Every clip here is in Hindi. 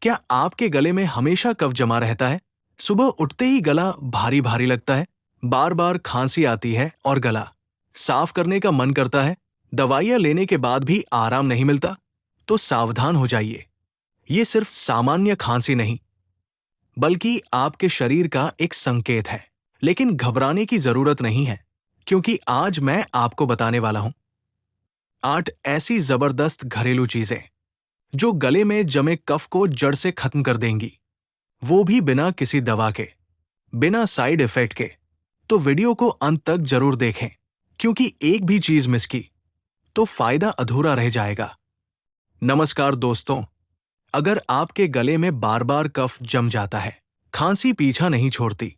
क्या आपके गले में हमेशा कफ जमा रहता है? सुबह उठते ही गला भारी भारी लगता है, बार बार खांसी आती है और गला साफ करने का मन करता है, दवाइयां लेने के बाद भी आराम नहीं मिलता? तो सावधान हो जाइए। ये सिर्फ सामान्य खांसी नहीं, बल्कि आपके शरीर का एक संकेत है। लेकिन घबराने की जरूरत नहीं है, क्योंकि आज मैं आपको बताने वाला हूं 8 ऐसी जबरदस्त घरेलू चीजें जो गले में जमे कफ को जड़ से खत्म कर देंगी, वो भी बिना किसी दवा के, बिना साइड इफेक्ट के। तो वीडियो को अंत तक जरूर देखें, क्योंकि एक भी चीज मिस की तो फायदा अधूरा रह जाएगा। नमस्कार दोस्तों, अगर आपके गले में बार बार कफ जम जाता है, खांसी पीछा नहीं छोड़ती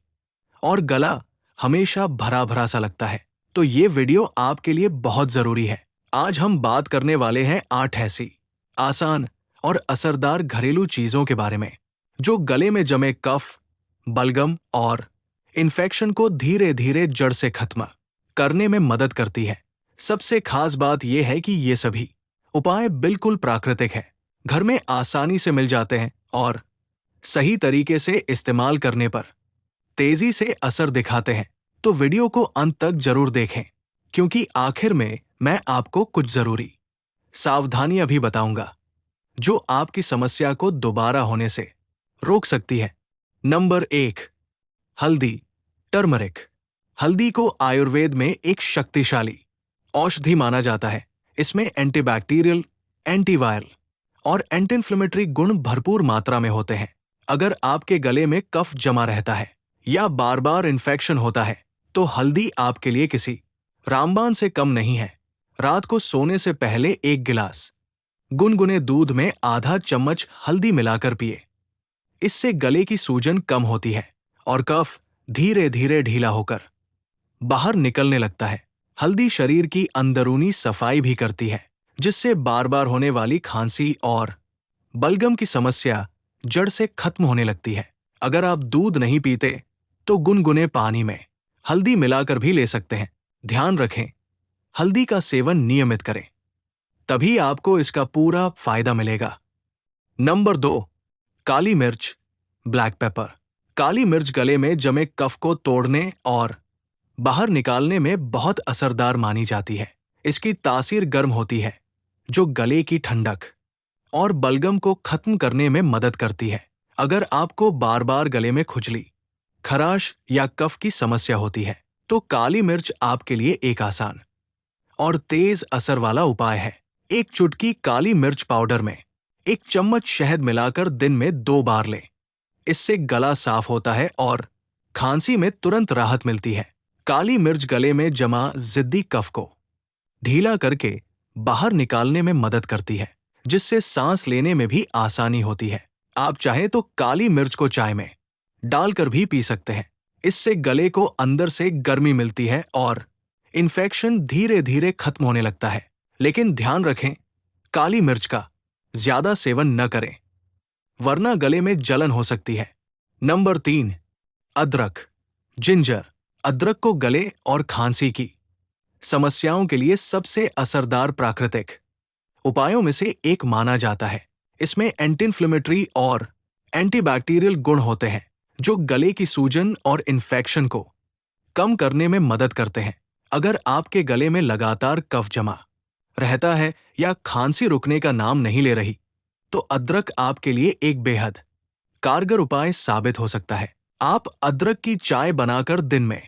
और गला हमेशा भरा भरा सा लगता है, तो ये वीडियो आपके लिए बहुत जरूरी है। आज हम बात करने वाले हैं 8 ऐसी आसान और असरदार घरेलू चीजों के बारे में जो गले में जमे कफ, बलगम और इन्फेक्शन को धीरे धीरे जड़ से खत्म करने में मदद करती है। सबसे खास बात यह है कि ये सभी उपाय बिल्कुल प्राकृतिक है, घर में आसानी से मिल जाते हैं और सही तरीके से इस्तेमाल करने पर तेजी से असर दिखाते हैं। तो वीडियो को अंत तक जरूर देखें, क्योंकि आखिर में मैं आपको कुछ जरूरी सावधानियां भी बताऊंगा जो आपकी समस्या को दोबारा होने से रोक सकती है। नंबर 1, हल्दी, टर्मरिक। हल्दी को आयुर्वेद में एक शक्तिशाली औषधि माना जाता है। इसमें एंटीबैक्टीरियल, एंटीवायरल और एंटी इन्फ्लेमेटरी गुण भरपूर मात्रा में होते हैं। अगर आपके गले में कफ जमा रहता है या बार बार इन्फेक्शन होता है, तो हल्दी आपके लिए किसी रामबाण से कम नहीं है। रात को सोने से पहले 1 गिलास गुनगुने दूध में आधा चम्मच हल्दी मिलाकर पिए। इससे गले की सूजन कम होती है और कफ धीरे धीरे ढीला होकर बाहर निकलने लगता है। हल्दी शरीर की अंदरूनी सफाई भी करती है, जिससे बार बार होने वाली खांसी और बलगम की समस्या जड़ से खत्म होने लगती है। अगर आप दूध नहीं पीते, तो गुनगुने पानी में हल्दी मिलाकर भी ले सकते हैं। ध्यान रखें, हल्दी का सेवन नियमित करें, तभी आपको इसका पूरा फायदा मिलेगा। नंबर 2, काली मिर्च, ब्लैक पेपर। काली मिर्च गले में जमे कफ को तोड़ने और बाहर निकालने में बहुत असरदार मानी जाती है। इसकी तासीर गर्म होती है, जो गले की ठंडक और बलगम को खत्म करने में मदद करती है। अगर आपको बार बार गले में खुजली, खराश या कफ की समस्या होती है, तो काली मिर्च आपके लिए एक आसान और तेज असर वाला उपाय है। एक चुटकी काली मिर्च पाउडर में 1 चम्मच शहद मिलाकर दिन में 2 बार लें। इससे गला साफ होता है और खांसी में तुरंत राहत मिलती है। काली मिर्च गले में जमा जिद्दी कफ को ढीला करके बाहर निकालने में मदद करती है, जिससे सांस लेने में भी आसानी होती है। आप चाहें तो काली मिर्च को चाय में डालकर भी पी सकते हैं। इससे गले को अंदर से गर्मी मिलती है और इन्फेक्शन धीरे धीरे खत्म होने लगता है। लेकिन ध्यान रखें, काली मिर्च का ज्यादा सेवन न करें, वरना गले में जलन हो सकती है। नंबर 3, अदरक, जिंजर। अदरक को गले और खांसी की समस्याओं के लिए सबसे असरदार प्राकृतिक उपायों में से एक माना जाता है। इसमें एंटी इन्फ्लेमेटरी और एंटीबैक्टीरियल गुण होते हैं, जो गले की सूजन और इन्फेक्शन को कम करने में मदद करते हैं। अगर आपके गले में लगातार कफ जमा रहता है या खांसी रुकने का नाम नहीं ले रही, तो अदरक आपके लिए एक बेहद कारगर उपाय साबित हो सकता है। आप अदरक की चाय बनाकर दिन में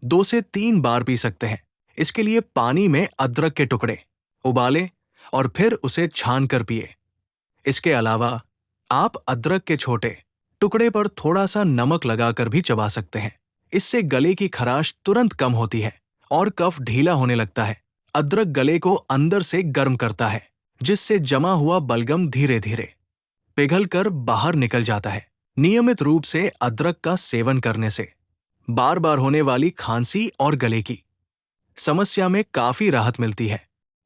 2 से 3 बार पी सकते हैं। इसके लिए पानी में अदरक के टुकड़े उबालें और फिर उसे छान कर पिए। इसके अलावा आप अदरक के छोटे टुकड़े पर थोड़ा सा नमक लगाकर भी चबा सकते हैं। इससे गले की खराश तुरंत कम होती है और कफ ढीला होने लगता है। अदरक गले को अंदर से गर्म करता है, जिससे जमा हुआ बलगम धीरे धीरे पिघलकर बाहर निकल जाता है। नियमित रूप से अदरक का सेवन करने से बार बार होने वाली खांसी और गले की समस्या में काफी राहत मिलती है।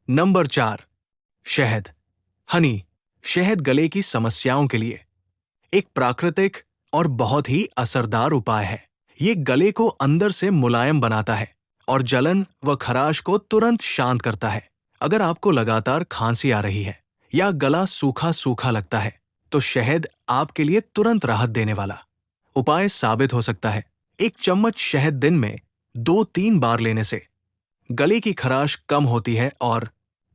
नंबर 4, शहद, हनी। शहद गले की समस्याओं के लिए एक प्राकृतिक और बहुत ही असरदार उपाय है। ये गले को अंदर से मुलायम बनाता है और जलन व खराश को तुरंत शांत करता है। अगर आपको लगातार खांसी आ रही है या गला सूखा सूखा लगता है, तो शहद आपके लिए तुरंत राहत देने वाला उपाय साबित हो सकता है। 1 चम्मच शहद दिन में 2-3 बार लेने से गले की खराश कम होती है और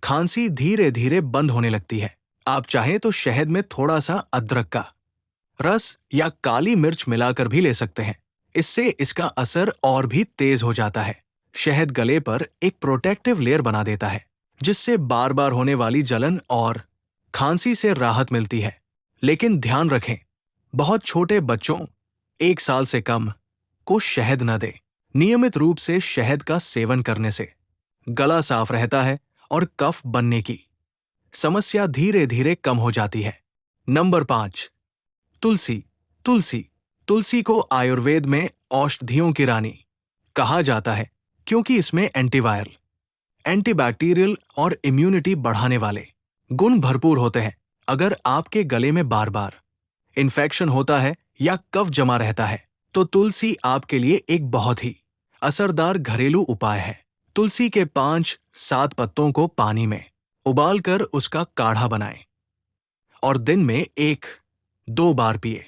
खांसी धीरे धीरे बंद होने लगती है। आप चाहें तो शहद में थोड़ा सा अदरक का रस या काली मिर्च मिलाकर भी ले सकते हैं। इससे इसका असर और भी तेज हो जाता है। शहद गले पर एक प्रोटेक्टिव लेयर बना देता है, जिससे बार बार होने वाली जलन और खांसी से राहत मिलती है। लेकिन ध्यान रखें, बहुत छोटे बच्चों 1 साल से कम को शहद न दें। नियमित रूप से शहद का सेवन करने से गला साफ रहता है और कफ बनने की समस्या धीरे धीरे कम हो जाती है। नंबर 5, तुलसी। तुलसी तुलसी को आयुर्वेद में औषधियों की रानी कहा जाता है, क्योंकि इसमें एंटीवायरल, एंटीबैक्टीरियल और इम्यूनिटी बढ़ाने वाले गुण भरपूर होते हैं। अगर आपके गले में बार बार इन्फेक्शन होता है या कफ जमा रहता है, तो तुलसी आपके लिए एक बहुत ही असरदार घरेलू उपाय है। तुलसी के 5-7 पत्तों को पानी में उबालकर उसका काढ़ा बनाएं और दिन में 1-2 बार पिए।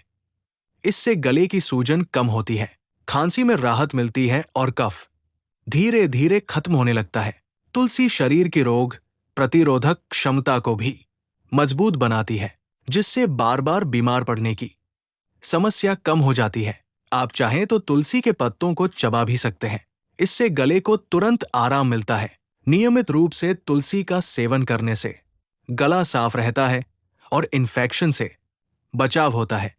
इससे गले की सूजन कम होती है, खांसी में राहत मिलती है और कफ धीरे धीरे खत्म होने लगता है। तुलसी शरीर की रोग प्रतिरोधक क्षमता को भी मजबूत बनाती है, जिससे बार बार बीमार पड़ने की समस्या कम हो जाती है। आप चाहें तो तुलसी के पत्तों को चबा भी सकते हैं। इससे गले को तुरंत आराम मिलता है। नियमित रूप से तुलसी का सेवन करने से गला साफ रहता है और इन्फेक्शन से बचाव होता है।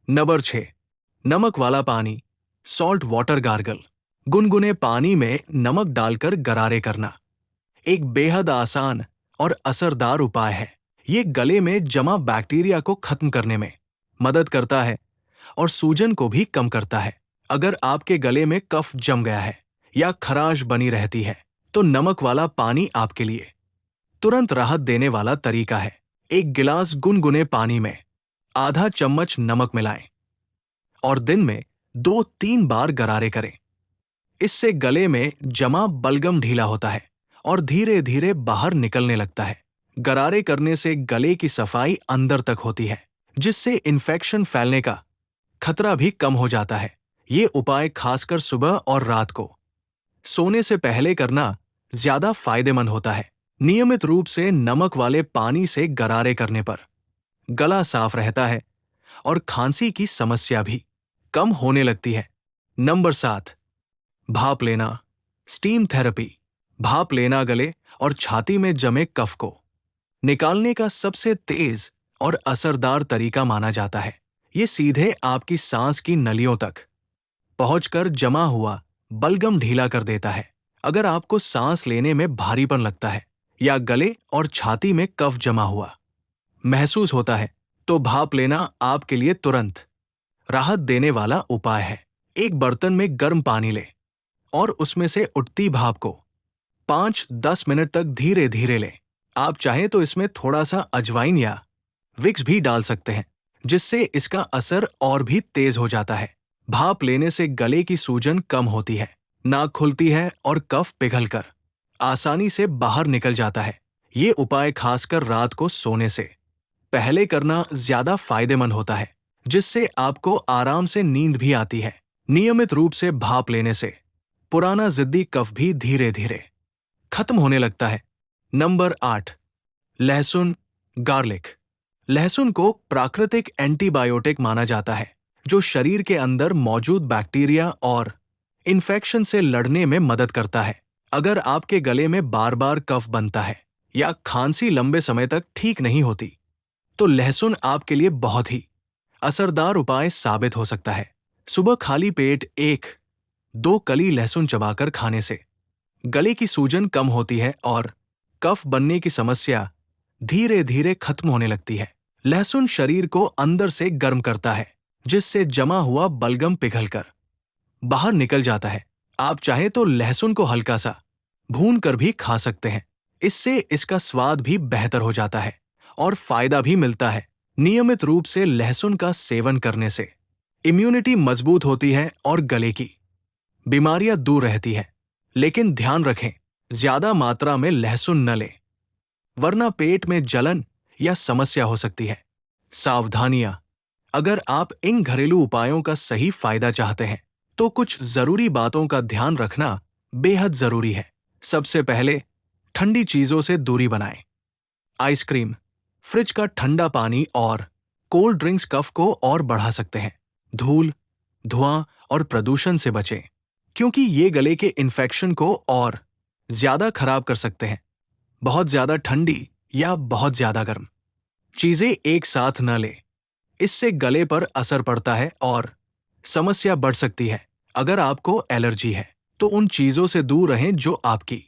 नंबर 6, नमक वाला पानी, सॉल्ट वाटर गार्गल। गुनगुने पानी में नमक डालकर गरारे करना एक बेहद आसान और असरदार उपाय है। ये गले में जमा बैक्टीरिया को खत्म करने में मदद करता है और सूजन को भी कम करता है। अगर आपके गले में कफ जम गया है या खराश बनी रहती है, तो नमक वाला पानी आपके लिए तुरंत राहत देने वाला तरीका है। 1 गिलास गुनगुने पानी में आधा चम्मच नमक मिलाएं और दिन में 2-3 बार गरारे करें। इससे गले में जमा बलगम ढीला होता है और धीरे धीरे बाहर निकलने लगता है। गरारे करने से गले की सफाई अंदर तक होती है, जिससे इन्फेक्शन फैलने का खतरा भी कम हो जाता है। ये उपाय खासकर सुबह और रात को सोने से पहले करना ज्यादा फायदेमंद होता है। नियमित रूप से नमक वाले पानी से गरारे करने पर गला साफ रहता है और खांसी की समस्या भी कम होने लगती है। नंबर 7, भाप लेना, स्टीम थेरेपी। भाप लेना गले और छाती में जमे कफ को निकालने का सबसे तेज और असरदार तरीका माना जाता है। ये सीधे आपकी सांस की नलियों तक पहुंचकर जमा हुआ बलगम ढीला कर देता है। अगर आपको सांस लेने में भारीपन लगता है या गले और छाती में कफ जमा हुआ महसूस होता है, तो भाप लेना आपके लिए तुरंत राहत देने वाला उपाय है। एक बर्तन में गर्म पानी लें और उसमें से उठती भाप को 5-10 मिनट तक धीरे धीरे लें। आप चाहें तो इसमें थोड़ा सा अजवाइन या विक्स भी डाल सकते हैं, जिससे इसका असर और भी तेज हो जाता है। भाप लेने से गले की सूजन कम होती है, नाक खुलती है और कफ पिघलकर आसानी से बाहर निकल जाता है। ये उपाय खासकर रात को सोने से पहले करना ज्यादा फायदेमंद होता है, जिससे आपको आराम से नींद भी आती है। नियमित रूप से भाप लेने से पुराना जिद्दी कफ भी धीरे धीरे खत्म होने लगता है। नंबर 8, लहसुन गार्लिक। लहसुन को प्राकृतिक एंटीबायोटिक माना जाता है, जो शरीर के अंदर मौजूद बैक्टीरिया और इन्फेक्शन से लड़ने में मदद करता है। अगर आपके गले में बार बार कफ बनता है या खांसी लंबे समय तक ठीक नहीं होती, तो लहसुन आपके लिए बहुत ही असरदार उपाय साबित हो सकता है। सुबह खाली पेट 1-2 कली लहसुन चबाकर खाने से गले की सूजन कम होती है और कफ बनने की समस्या धीरे धीरे खत्म होने लगती है। लहसुन शरीर को अंदर से गर्म करता है, जिससे जमा हुआ बलगम पिघलकर बाहर निकल जाता है। आप चाहें तो लहसुन को हल्का सा भून कर भी खा सकते हैं। इससे इसका स्वाद भी बेहतर हो जाता है और फायदा भी मिलता है। नियमित रूप से लहसुन का सेवन करने से इम्यूनिटी मजबूत होती है और गले की बीमारियां दूर रहती है। लेकिन ध्यान रखें, ज्यादा मात्रा में लहसुन न लें, वरना पेट में जलन या समस्या हो सकती है। सावधानियां। अगर आप इन घरेलू उपायों का सही फायदा चाहते हैं, तो कुछ जरूरी बातों का ध्यान रखना बेहद जरूरी है। सबसे पहले, ठंडी चीजों से दूरी बनाएं। आइसक्रीम, फ्रिज का ठंडा पानी और कोल्ड ड्रिंक्स कफ को और बढ़ा सकते हैं। धूल, धुआं और प्रदूषण से बचें, क्योंकि ये गले के इन्फेक्शन को और ज्यादा खराब कर सकते हैं। बहुत ज्यादा ठंडी या बहुत ज्यादा गर्म चीजें एक साथ न लें, इससे गले पर असर पड़ता है और समस्या बढ़ सकती है। अगर आपको एलर्जी है, तो उन चीजों से दूर रहें जो आपकी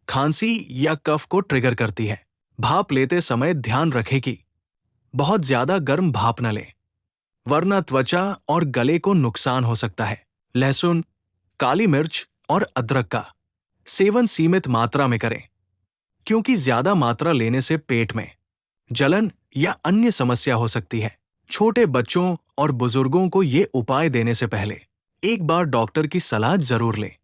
खांसी या कफ को ट्रिगर करती है। भाप लेते समय ध्यान रखें कि बहुत ज्यादा गर्म भाप न लें, वरना त्वचा और गले को नुकसान हो सकता है। लहसुन, काली मिर्च और अदरक का सेवन सीमित मात्रा में करें, क्योंकि ज्यादा मात्रा लेने से पेट में जलन या अन्य समस्या हो सकती है। छोटे बच्चों और बुजुर्गों को ये उपाय देने से पहले एक बार डॉक्टर की सलाह जरूर लें।